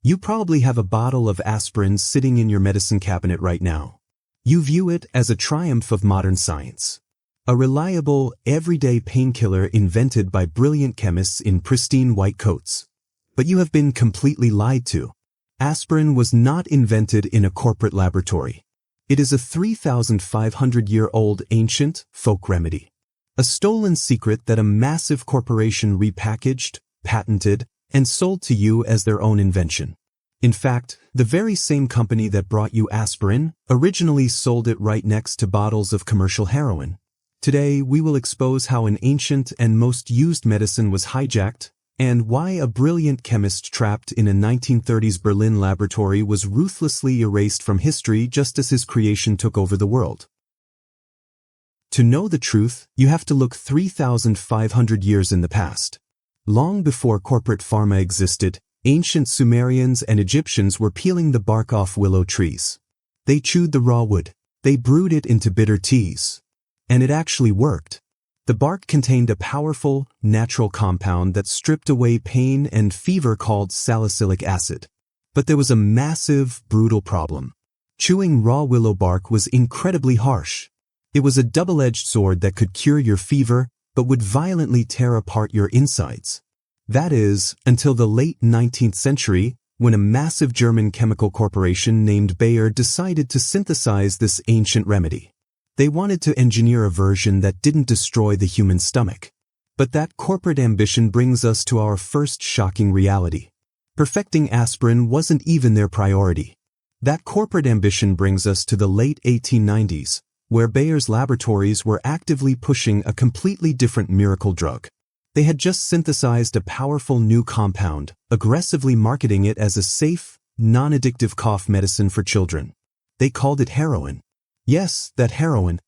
You probably have a bottle of aspirin sitting in your medicine cabinet right now. You view it as a triumph of modern science. A reliable, everyday painkiller invented by brilliant chemists in pristine white coats. But you have been completely lied to. Aspirin was not invented in a corporate laboratory. It is a 3,500-year-old ancient folk remedy. A stolen secret that a massive corporation repackaged, patented, and sold to you as their own invention. In fact, the very same company that brought you aspirin originally sold it right next to bottles of commercial heroin. Today, we will expose how an ancient and most used medicine was hijacked, and why a brilliant chemist trapped in a 1930s Berlin laboratory was ruthlessly erased from history just as his creation took over the world. To know the truth, you have to look 3,500 years in the past. Long before corporate pharma existed, ancient Sumerians and Egyptians were peeling the bark off willow trees. They chewed the raw wood. They brewed it into bitter teas. And it actually worked. The bark contained a powerful, natural compound that stripped away pain and fever called salicylic acid. But there was a massive, brutal problem. Chewing raw willow bark was incredibly harsh. It was a double-edged sword that could cure your fever, but would violently tear apart your insides. That is, until the late 19th century, when a massive German chemical corporation named Bayer decided to synthesize this ancient remedy. They wanted to engineer a version that didn't destroy the human stomach. But that corporate ambition brings us to our first shocking reality. Perfecting aspirin wasn't even their priority. That corporate ambition brings us to the late 1890s, where Bayer's laboratories were actively pushing a completely different miracle drug. They had just synthesized a powerful new compound, aggressively marketing it as a safe, non-addictive cough medicine for children. They called it heroin. Yes, that heroin.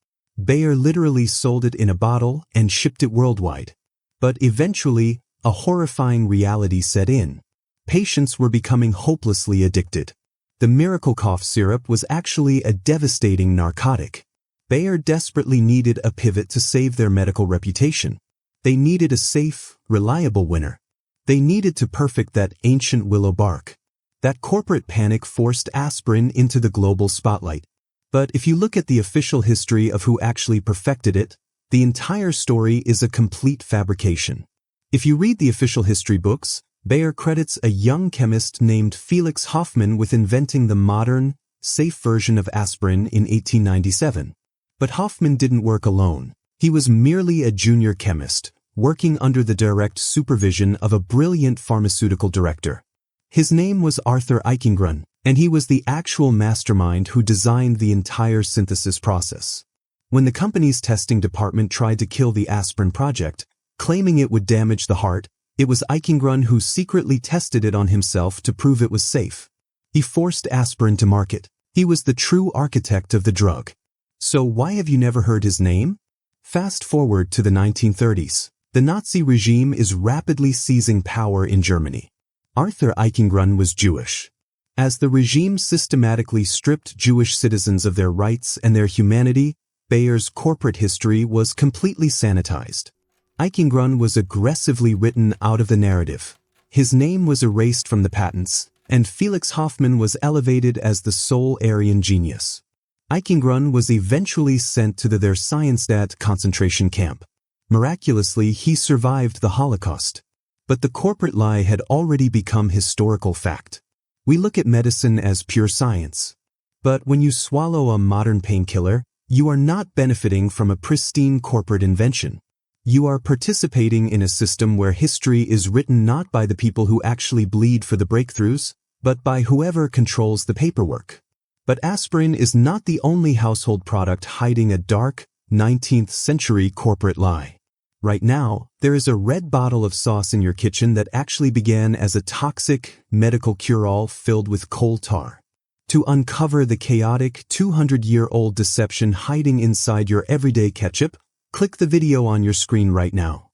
Bayer literally sold it in a bottle and shipped it worldwide. But eventually, a horrifying reality set in. Patients were becoming hopelessly addicted. The miracle cough syrup was actually a devastating narcotic. Bayer desperately needed a pivot to save their medical reputation. They needed a safe, reliable winner. They needed to perfect that ancient willow bark. That corporate panic forced aspirin into the global spotlight. But if you look at the official history of who actually perfected it, the entire story is a complete fabrication. If you read the official history books, Bayer credits a young chemist named Felix Hoffmann with inventing the modern, safe version of aspirin in 1897. But Hoffmann didn't work alone. He was merely a junior chemist, working under the direct supervision of a brilliant pharmaceutical director. His name was Arthur Eichengrün, and he was the actual mastermind who designed the entire synthesis process. When the company's testing department tried to kill the aspirin project, claiming it would damage the heart, it was Eichengrün who secretly tested it on himself to prove it was safe. He forced aspirin to market. He was the true architect of the drug. So why have you never heard his name? Fast forward to the 1930s. The Nazi regime is rapidly seizing power in Germany. Arthur Eichengrün was Jewish. As the regime systematically stripped Jewish citizens of their rights and their humanity, Bayer's corporate history was completely sanitized. Eichengrün was aggressively written out of the narrative. His name was erased from the patents, and Felix Hoffmann was elevated as the sole Aryan genius. Eichengrün was eventually sent to the Theresienstadt concentration camp. Miraculously, he survived the Holocaust. But the corporate lie had already become historical fact. We look at medicine as pure science. But when you swallow a modern painkiller, you are not benefiting from a pristine corporate invention. You are participating in a system where history is written not by the people who actually bleed for the breakthroughs, but by whoever controls the paperwork. But aspirin is not the only household product hiding a dark, 19th century corporate lie. Right now, there is a red bottle of sauce in your kitchen that actually began as a toxic, medical cure-all filled with coal tar. To uncover the chaotic, 200-year-old deception hiding inside your everyday ketchup, click the video on your screen right now.